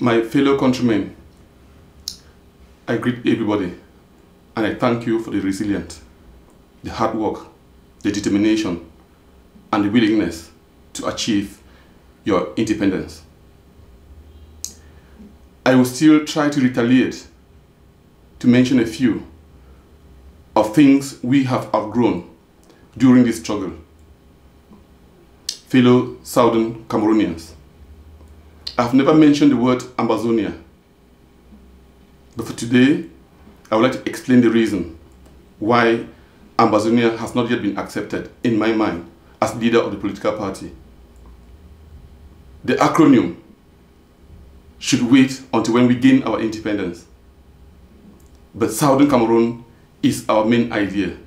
My fellow countrymen, I greet everybody and I thank you for the resilience, the hard work, the determination, and the willingness to achieve your independence. I will still try to retaliate to mention a few of things we have outgrown during this struggle. Fellow Southern Cameroonians, I have never mentioned the word Ambazonia, but for today, I would like to explain the reason why Ambazonia has not yet been accepted in my mind as leader of the political party. The acronym should wait until when we gain our independence. But Southern Cameroon is our main idea,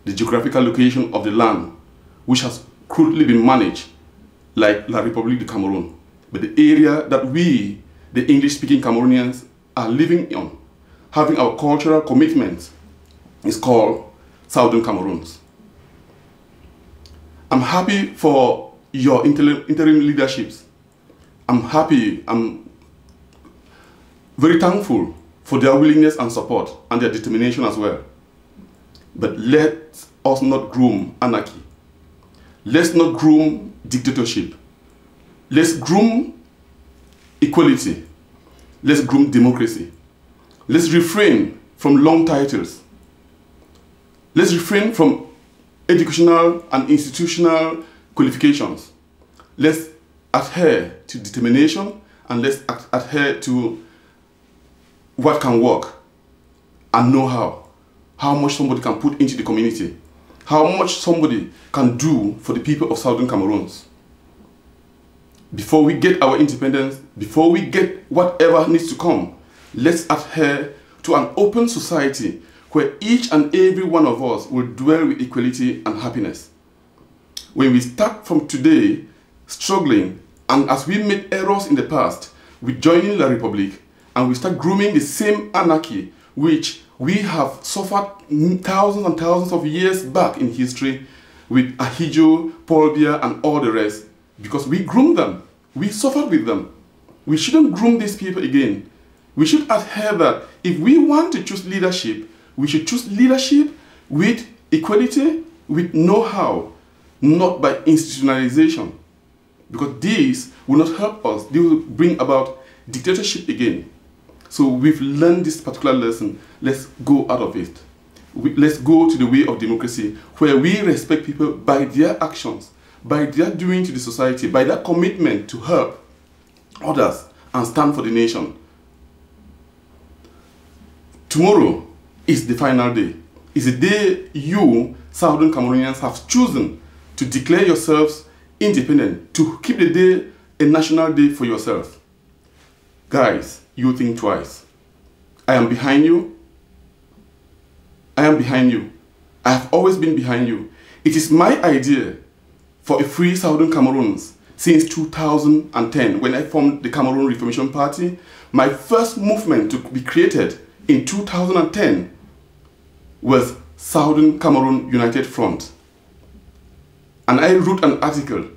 the geographical location of the land which has crudely been managed like La République du Cameroun. But the area that we, the English-speaking Cameroonians, are living on, having our cultural commitments, is called Southern Cameroons. I'm happy for your interim leaderships. I'm very thankful for their willingness and support and their determination as well. But let us not groom anarchy. Let's not groom dictatorship. Let's groom equality. Let's groom democracy. Let's refrain from long titles. Let's refrain from educational and institutional qualifications. Let's adhere to determination and let's adhere to what can work and know how much somebody can put into the community, how much somebody can do for the people of Southern Cameroons. Before we get our independence, before we get whatever needs to come, let's adhere to an open society where each and every one of us will dwell with equality and happiness. When we start from today struggling, and as we made errors in the past with joining La République, and we start grooming the same anarchy which we have suffered thousands and thousands of years back in history with Ahidjo, Paul Biya, and all the rest, because we groomed them, we suffered with them. We shouldn't groom these people again. We should adhere that if we want to choose leadership, we should choose leadership with equality, with know-how, not by institutionalization. Because these will not help us, they will bring about dictatorship again. So we've learned this particular lesson, let's go out of it. Let's go to the way of democracy, where we respect people by their actions, by their doing to the society, by their commitment to help others and stand for the nation. Tomorrow is the final day. It's the day you, Southern Cameroonians, have chosen to declare yourselves independent, to keep the day a national day for yourself. Guys, you think twice. I am behind you. I am behind you. I have always been behind you. It is my idea for a free Southern Cameroons since 2010, when I formed the Cameroon Reformation Party. My first movement to be created in 2010 was Southern Cameroon United Front. And I wrote an article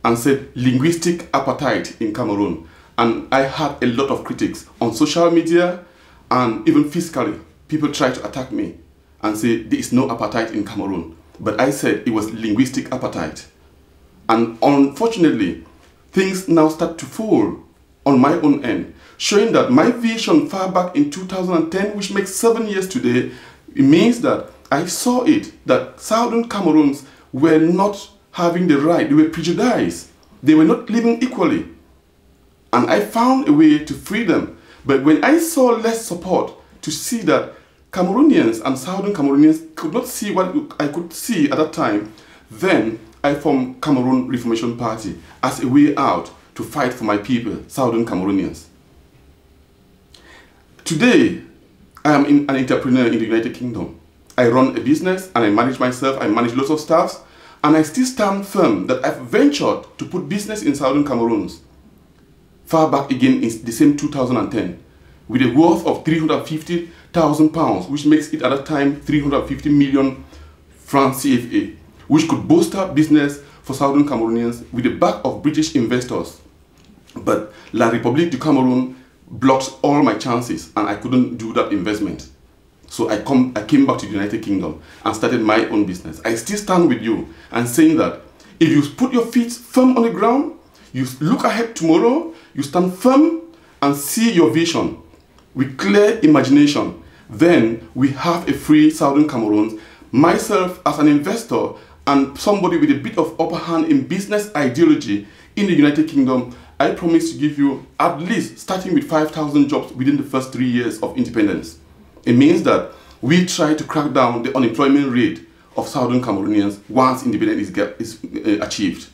and said linguistic apartheid in Cameroon. And I had a lot of critics on social media and even physically. People tried to attack me and say there is no apartheid in Cameroon. But I said it was linguistic apartheid. And unfortunately, things now start to fall on my own end, showing that my vision far back in 2010, which makes 7 years today, it means that I saw it, that Southern Cameroons were not having the right, they were prejudiced, they were not living equally. And I found a way to free them. But when I saw less support, to see that Cameroonians and Southern Cameroonians could not see what I could see at that time, then I formed Cameroon Reformation Party as a way out to fight for my people, Southern Cameroonians. Today, I am an entrepreneur in the United Kingdom. I run a business and I manage myself, I manage lots of staffs, and I still stand firm that I've ventured to put business in Southern Cameroons far back again in the same 2010 with a worth of £350,000, which makes it at that time 350 million francs CFA, which could bolster business for Southern Cameroonians with the back of British investors. But La République du Cameroon blocked all my chances, and I couldn't do that investment. So I came back to the United Kingdom and started my own business. I still stand with you and saying that if you put your feet firm on the ground, you look ahead tomorrow, you stand firm and see your vision with clear imagination, then we have a free Southern Cameroon. Myself as an investor and somebody with a bit of upper hand in business ideology in the United Kingdom, I promise to give you at least starting with 5,000 jobs within the first 3 years of independence. It means that we try to crack down the unemployment rate of Southern Cameroonians once independence is achieved.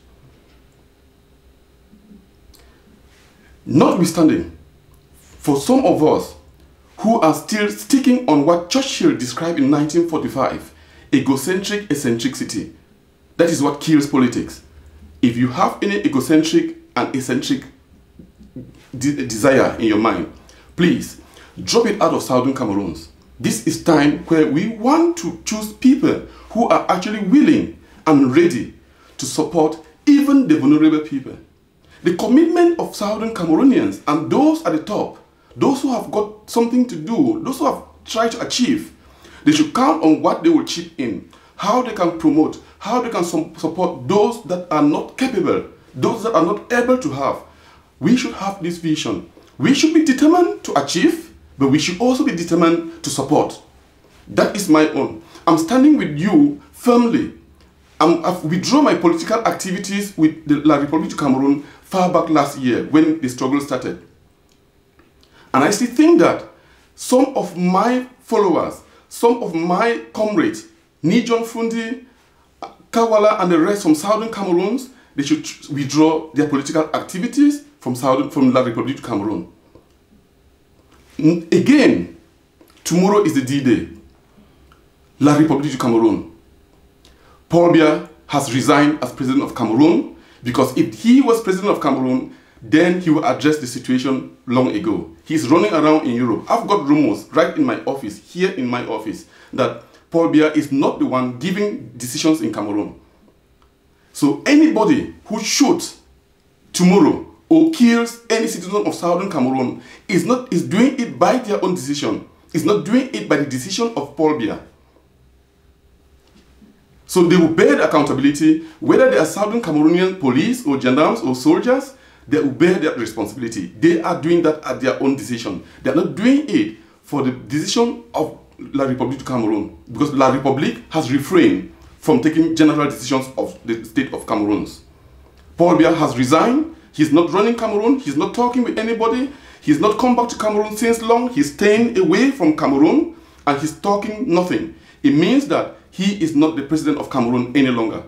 Notwithstanding, for some of us who are still sticking on what Churchill described in 1945, egocentric eccentricity, that is what kills politics. If you have any egocentric and eccentric desire in your mind, please drop it out of Southern Cameroons. This is time where we want to choose people who are actually willing and ready to support even the vulnerable people. The commitment of Southern Cameroonians and those at the top, those who have got something to do, those who have tried to achieve, they should count on what they will chip in, how they can promote, how they can support those that are not capable, those that are not able to have. We should have this vision. We should be determined to achieve, but we should also be determined to support. That is my own. I'm standing with you firmly. I've withdrawn my political activities with the La République du Cameroon far back last year when the struggle started. And I still think that some of my followers, some of my comrades, Nijon Fundi, Kawala and the rest from Southern Cameroons, they should withdraw their political activities from La République du Cameroon. Again, tomorrow is the D-Day. La République du Cameroon. Paul Biya has resigned as president of Cameroon because if he was president of Cameroon, then he will address the situation long ago. He's running around in Europe. I've got rumors right in my office, here in my office, that Paul Biya is not the one giving decisions in Cameroon. So anybody who shoots tomorrow or kills any citizen of Southern Cameroon is doing it by their own decision. Is not doing it by the decision of Paul Biya. So they will bear the accountability, whether they are Southern Cameroonian police or gendarmes or soldiers, they will bear that responsibility. They are doing that at their own decision. They are not doing it for the decision of La République du Cameroon, because La République has refrained from taking general decisions of the state of Cameroon. Paul Biya has resigned. He's not running Cameroon. He's not talking with anybody. He's not come back to Cameroon since long. He's staying away from Cameroon and he's talking nothing. It means that he is not the president of Cameroon any longer.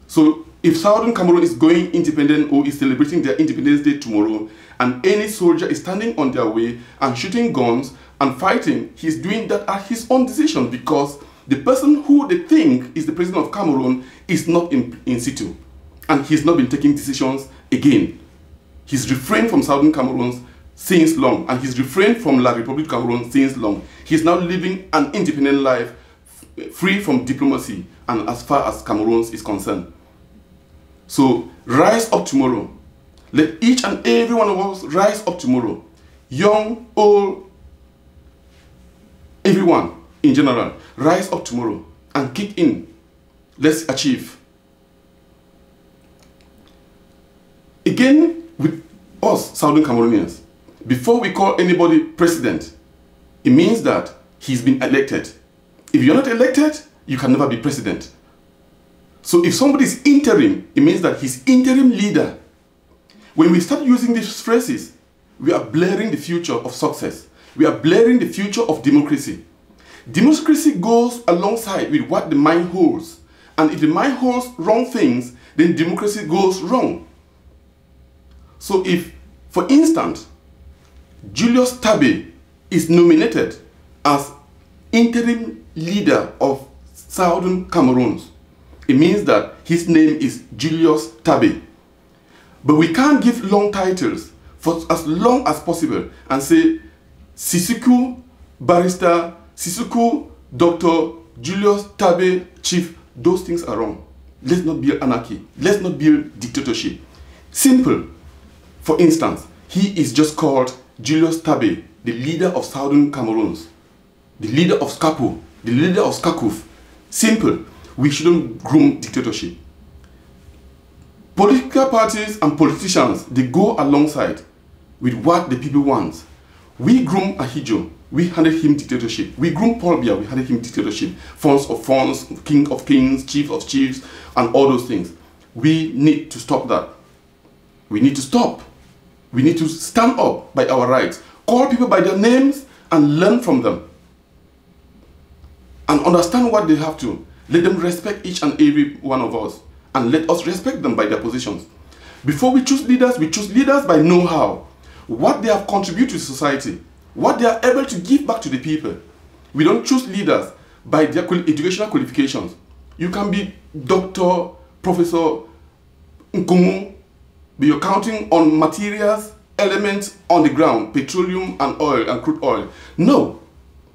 So if Southern Cameroon is going independent or is celebrating their Independence Day tomorrow, and any soldier is standing on their way and shooting guns and fighting, he's doing that at his own decision, because the person who they think is the president of Cameroon is not in situ. And he's not been taking decisions again. He's refrained from Southern Cameroon since long, and he's refrained from La République du Cameroon since long. He's now living an independent life, free from diplomacy, and as far as Cameroon is concerned. So rise up tomorrow. Let each and every one of us rise up tomorrow. Young, old, everyone in general, rise up tomorrow and kick in. Let's achieve. Again, with us Southern Cameroonians, before we call anybody president, it means that he's been elected. If you're not elected, you can never be president. So if somebody is interim, it means that he's interim leader. When we start using these phrases, we are blurring the future of success. We are blurring the future of democracy. Democracy goes alongside with what the mind holds. And if the mind holds wrong things, then democracy goes wrong. So if, for instance, Julius Tabe is nominated as interim leader of Southern Cameroon, it means that his name is Julius Tabe. But we can't give long titles for as long as possible and say Sissokou Barrister, Sissokou Dr. Julius Tabe Chief. Those things are wrong. Let's not build anarchy. Let's not build dictatorship. Simple. For instance, he is just called Julius Tabe, the leader of Southern Cameroons, the leader of SCAPO, the leader of SCACUF. Simple. We shouldn't groom dictatorship. Political parties and politicians, they go alongside with what the people want. We groom Ahidjo, we handed him dictatorship. We groom Paul Biya, we handed him dictatorship. Fonds of fonds, king of kings, chief of chiefs, and all those things. We need to stop that. We need to stop. We need to stand up by our rights. Call people by their names and learn from them. And understand what they have to. Let them respect each and every one of us. And let us respect them by their positions. Before we choose leaders by know-how. What they have contributed to society. What they are able to give back to the people. We don't choose leaders by their educational qualifications. You can be doctor, professor, Nkumu, but you're counting on materials, elements on the ground, petroleum and oil and crude oil. No,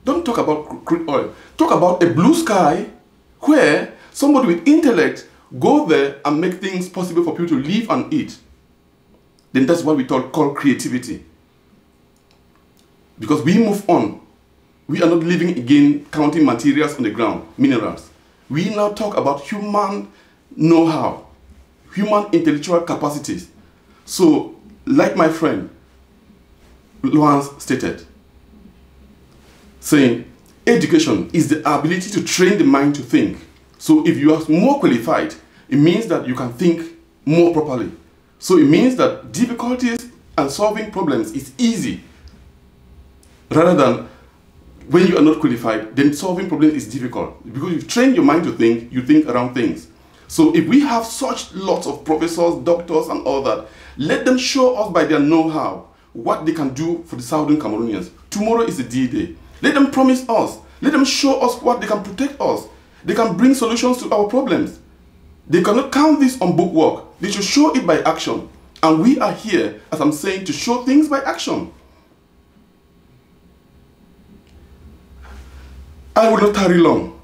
don't talk about crude oil. Talk about a blue sky where somebody with intellect go there and make things possible for people to live and eat. Then that's what we call creativity. Because we move on. We are not living again counting materials on the ground, minerals. We now talk about human know-how, human intellectual capacities. So, like my friend Lawrence stated, saying, education is the ability to train the mind to think. So if you are more qualified, it means that you can think more properly. So it means that difficulties and solving problems is easy. Rather than when you are not qualified, then solving problems is difficult. Because you've trained your mind to think, you think around things. So if we have such lots of professors, doctors and all that, let them show us by their know-how what they can do for the Southern Cameroonians. Tomorrow is the D-Day. Let them promise us. Let them show us what they can protect us. They can bring solutions to our problems. They cannot count this on bookwork. They should show it by action. And we are here, as I'm saying, to show things by action. I will not tarry long.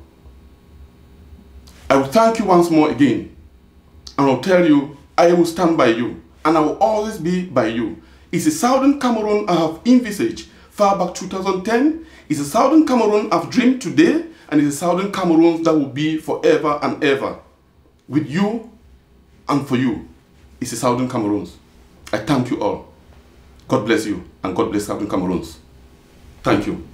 I will thank you once more again. And I'll tell you, I will stand by you. And I will always be by you. It's a Southern Cameroon I have envisaged far back 2010. It's a Southern Cameroon I've dreamed today. And it's a Southern Cameroon that will be forever and ever. With you and for you. It's a Southern Cameroons. I thank you all. God bless you and God bless Southern Cameroons. Thank you.